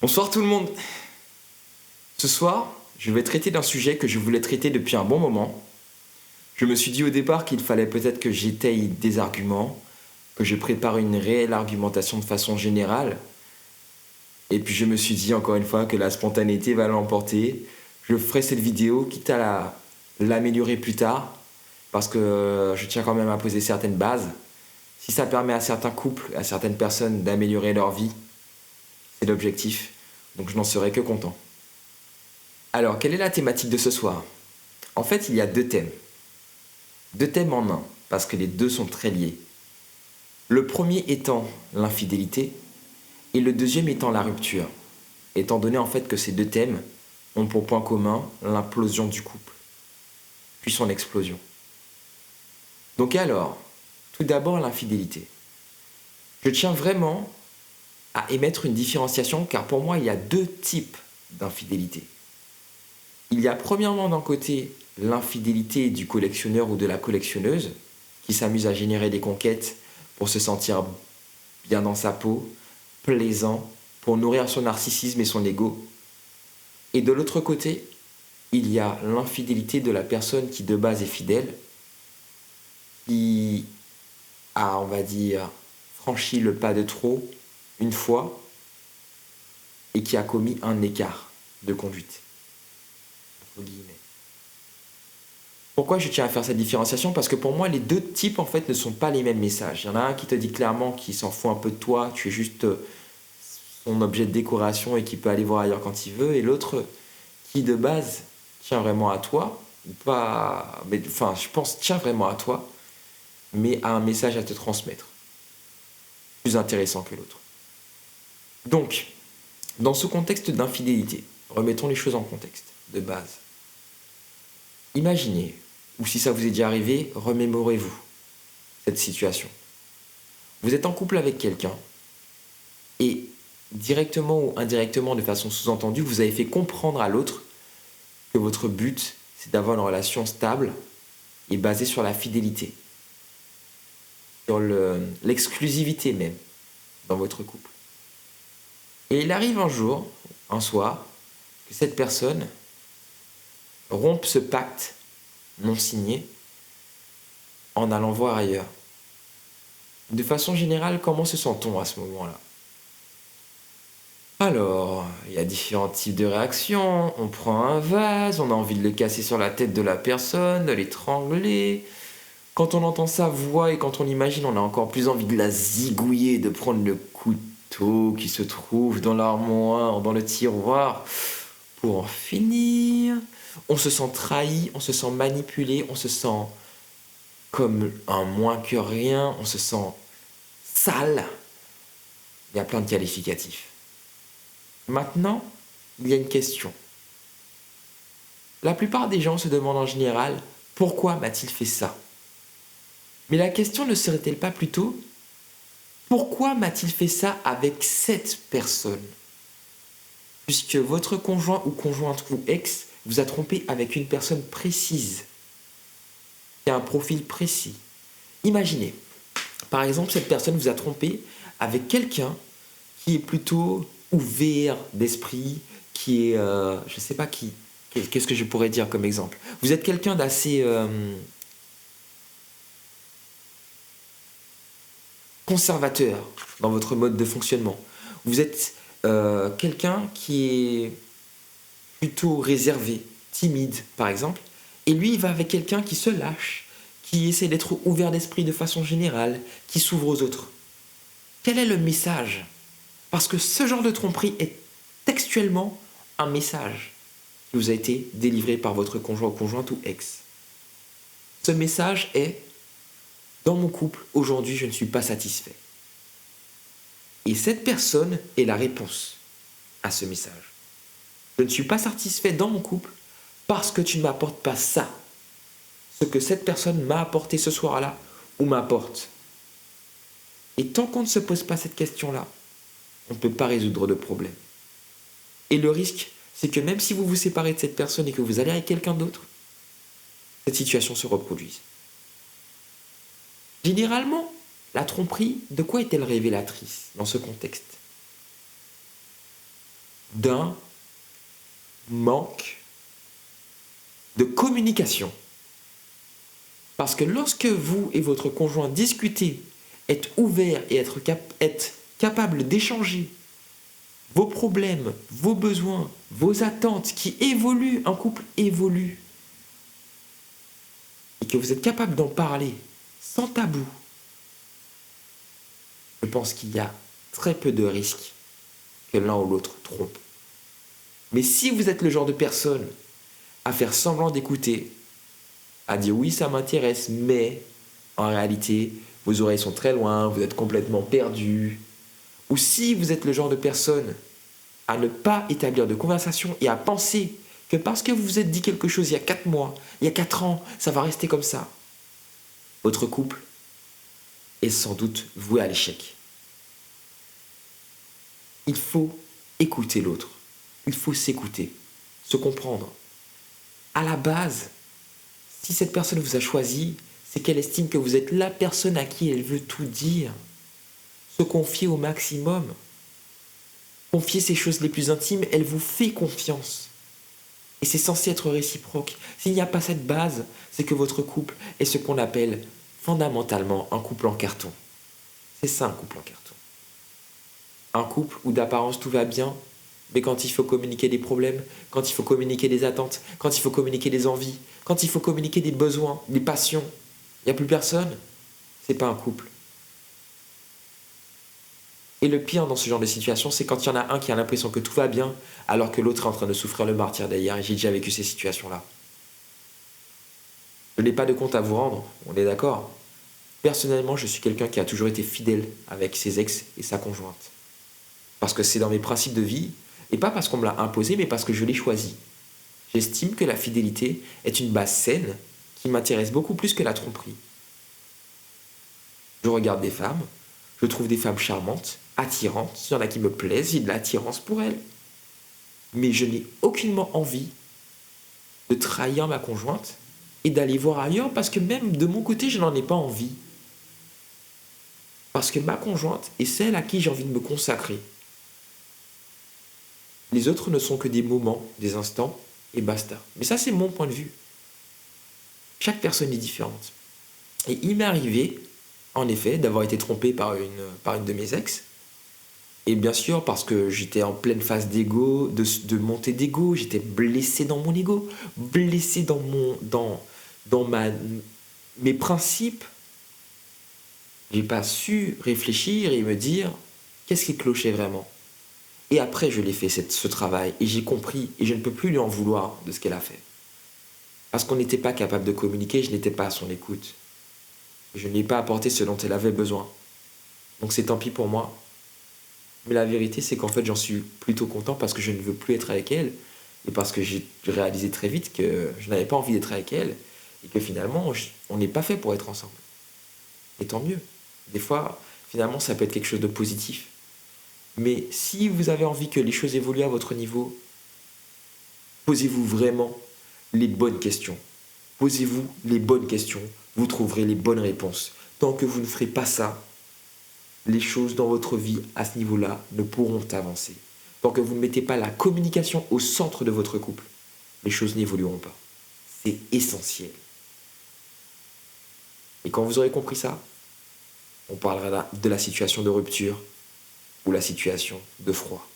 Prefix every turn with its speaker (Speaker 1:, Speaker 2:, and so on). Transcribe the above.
Speaker 1: Bonsoir tout le monde. Ce soir, je vais traiter d'un sujet que je voulais traiter depuis un bon moment. Je me suis dit au départ qu'il fallait peut-être que j'étaye des arguments, que je prépare une réelle argumentation de façon générale. Et puis je me suis dit encore une fois que la spontanéité va l'emporter. Je ferai cette vidéo quitte à l'améliorer plus tard, parce que je tiens quand même à poser certaines bases. Si ça permet à certains couples, à certaines personnes d'améliorer leur vie, c'est l'objectif. Donc je n'en serai que content. Alors, quelle est la thématique de ce soir? En fait, il y a deux thèmes. Deux thèmes en un, parce que les deux sont très liés. Le premier étant l'infidélité, et le deuxième étant la rupture, étant donné en fait que ces deux thèmes ont pour point commun l'implosion du couple, puis son explosion. Donc alors, tout d'abord l'infidélité. Je tiens vraiment à émettre une différenciation, car pour moi, il y a deux types d'infidélité. Il y a premièrement d'un côté l'infidélité du collectionneur ou de la collectionneuse qui s'amuse à générer des conquêtes pour se sentir bien dans sa peau, plaisant, pour nourrir son narcissisme et son ego. Et de l'autre côté, il y a l'infidélité de la personne qui de base est fidèle, qui a, on va dire, franchi le pas de trop une fois et qui a commis un écart de conduite. Entre guillemets. Pourquoi je tiens à faire cette différenciation? Parce que pour moi, les deux types, en fait, ne sont pas les mêmes messages. Il y en a un qui te dit clairement qu'il s'en fout un peu de toi, tu es juste son objet de décoration et qui peut aller voir ailleurs quand il veut, et l'autre qui, de base, tient vraiment à toi, ou pas, mais, enfin, je pense, tient vraiment à toi, mais a un message à te transmettre, plus intéressant que l'autre. Donc, dans ce contexte d'infidélité, remettons les choses en contexte, de base. Imaginez, ou si ça vous est déjà arrivé, remémorez-vous cette situation. Vous êtes en couple avec quelqu'un et directement ou indirectement, de façon sous-entendue, vous avez fait comprendre à l'autre que votre but, c'est d'avoir une relation stable et basée sur la fidélité, sur l'exclusivité même dans votre couple. Et il arrive un jour, un soir, que cette personne rompe ce pacte non signé en allant voir ailleurs. De façon générale, comment se sent-on à ce moment-là? Alors, il y a différents types de réactions. On prend un vase, on a envie de le casser sur la tête de la personne, de l'étrangler. Quand on entend sa voix et quand on l'imagine, on a encore plus envie de la zigouiller, de prendre le couteau qui se trouve dans l'armoire, dans le tiroir, pour en finir. On se sent trahi, on se sent manipulé, on se sent comme un moins que rien, on se sent sale. Il y a plein de qualificatifs. Maintenant, il y a une question. La plupart des gens se demandent en général, pourquoi m'a-t-il fait ça? Mais la question ne serait-elle pas plutôt, pourquoi m'a-t-il fait ça avec cette personne? Puisque votre conjoint ou conjointe ou ex vous a trompé avec une personne précise, qui a un profil précis. Imaginez, par exemple, cette personne vous a trompé avec quelqu'un qui est plutôt ouvert d'esprit, qui est, je ne sais pas qui, qu'est-ce que je pourrais dire comme exemple? Vous êtes quelqu'un d'assez conservateur dans votre mode de fonctionnement. Vous êtes quelqu'un qui est plutôt réservé, timide par exemple, et lui il va avec quelqu'un qui se lâche, qui essaie d'être ouvert d'esprit de façon générale, qui s'ouvre aux autres. Quel est le message? Parce que ce genre de tromperie est textuellement un message qui vous a été délivré par votre conjoint ou conjointe ou ex. Ce message est: dans mon couple, aujourd'hui, je ne suis pas satisfait. Et cette personne est la réponse à ce message. Je ne suis pas satisfait dans mon couple parce que tu ne m'apportes pas ça. Ce que cette personne m'a apporté ce soir-là ou m'apporte. Et tant qu'on ne se pose pas cette question-là, on ne peut pas résoudre de problème. Et le risque, c'est que même si vous vous séparez de cette personne et que vous allez avec quelqu'un d'autre, cette situation se reproduise. Généralement, la tromperie, de quoi est-elle révélatrice dans ce contexte? d'un manque de communication. Parce que lorsque vous et votre conjoint discutez, êtes ouvert et êtes capable d'échanger vos problèmes, vos besoins, vos attentes qui évoluent, un couple évolue, et que vous êtes capable d'en parler sans tabou, je pense qu'il y a très peu de risques que l'un ou l'autre trompe. Mais si vous êtes le genre de personne à faire semblant d'écouter, à dire oui, ça m'intéresse, mais en réalité, vos oreilles sont très loin, vous êtes complètement perdu, ou si vous êtes le genre de personne à ne pas établir de conversation et à penser que parce que vous vous êtes dit quelque chose il y a 4 mois, il y a 4 ans, ça va rester comme ça, votre couple est sans doute voué à l'échec. Il faut écouter l'autre. Il faut s'écouter, se comprendre. À la base, si cette personne vous a choisi, c'est qu'elle estime que vous êtes la personne à qui elle veut tout dire. Se confier au maximum. Confier ses choses les plus intimes, elle vous fait confiance. Et c'est censé être réciproque. S'il n'y a pas cette base, c'est que votre couple est ce qu'on appelle fondamentalement un couple en carton. C'est ça un couple en carton. Un couple où d'apparence tout va bien, mais quand il faut communiquer des problèmes, quand il faut communiquer des attentes, quand il faut communiquer des envies, quand il faut communiquer des besoins, des passions, il n'y a plus personne. C'est pas un couple. Et le pire dans ce genre de situation, c'est quand il y en a un qui a l'impression que tout va bien, alors que l'autre est en train de souffrir le martyre d'ailleurs, et j'ai déjà vécu ces situations-là. Je n'ai pas de compte à vous rendre, on est d'accord. Personnellement, je suis quelqu'un qui a toujours été fidèle avec ses ex et sa conjointe. Parce que c'est dans mes principes de vie, et pas parce qu'on me l'a imposé, mais parce que je l'ai choisi. J'estime que la fidélité est une base saine qui m'intéresse beaucoup plus que la tromperie. Je regarde des femmes, je trouve des femmes charmantes, attirantes, il y en a qui me plaisent, j'ai de l'attirance pour elles. Mais je n'ai aucunement envie de trahir ma conjointe et d'aller voir ailleurs parce que même de mon côté, je n'en ai pas envie. Parce que ma conjointe est celle à qui j'ai envie de me consacrer. Les autres ne sont que des moments, des instants, et basta. Mais ça, c'est mon point de vue. Chaque personne est différente. Et il m'est arrivé, en effet, d'avoir été trompé par une de mes ex. Et bien sûr, parce que j'étais en pleine phase d'ego, de montée d'ego, j'étais blessé dans mon ego, blessé dans mes principes. J'ai pas su réfléchir et me dire qu'est-ce qui clochait vraiment. Et après, je l'ai fait ce travail et j'ai compris et je ne peux plus lui en vouloir de ce qu'elle a fait. Parce qu'on n'était pas capable de communiquer, je n'étais pas à son écoute. Je ne lui ai pas apporté ce dont elle avait besoin. Donc c'est tant pis pour moi. Mais la vérité, c'est qu'en fait, j'en suis plutôt content parce que je ne veux plus être avec elle et parce que j'ai réalisé très vite que je n'avais pas envie d'être avec elle et que finalement, on n'est pas fait pour être ensemble. Et tant mieux. Des fois, finalement, ça peut être quelque chose de positif. Mais si vous avez envie que les choses évoluent à votre niveau, posez-vous vraiment les bonnes questions. Posez-vous les bonnes questions, vous trouverez les bonnes réponses. Tant que vous ne ferez pas ça, les choses dans votre vie à ce niveau-là ne pourront avancer. Tant que vous ne mettez pas la communication au centre de votre couple, les choses n'évolueront pas. C'est essentiel. Et quand vous aurez compris ça, on parlera de la situation de rupture ou la situation de froid.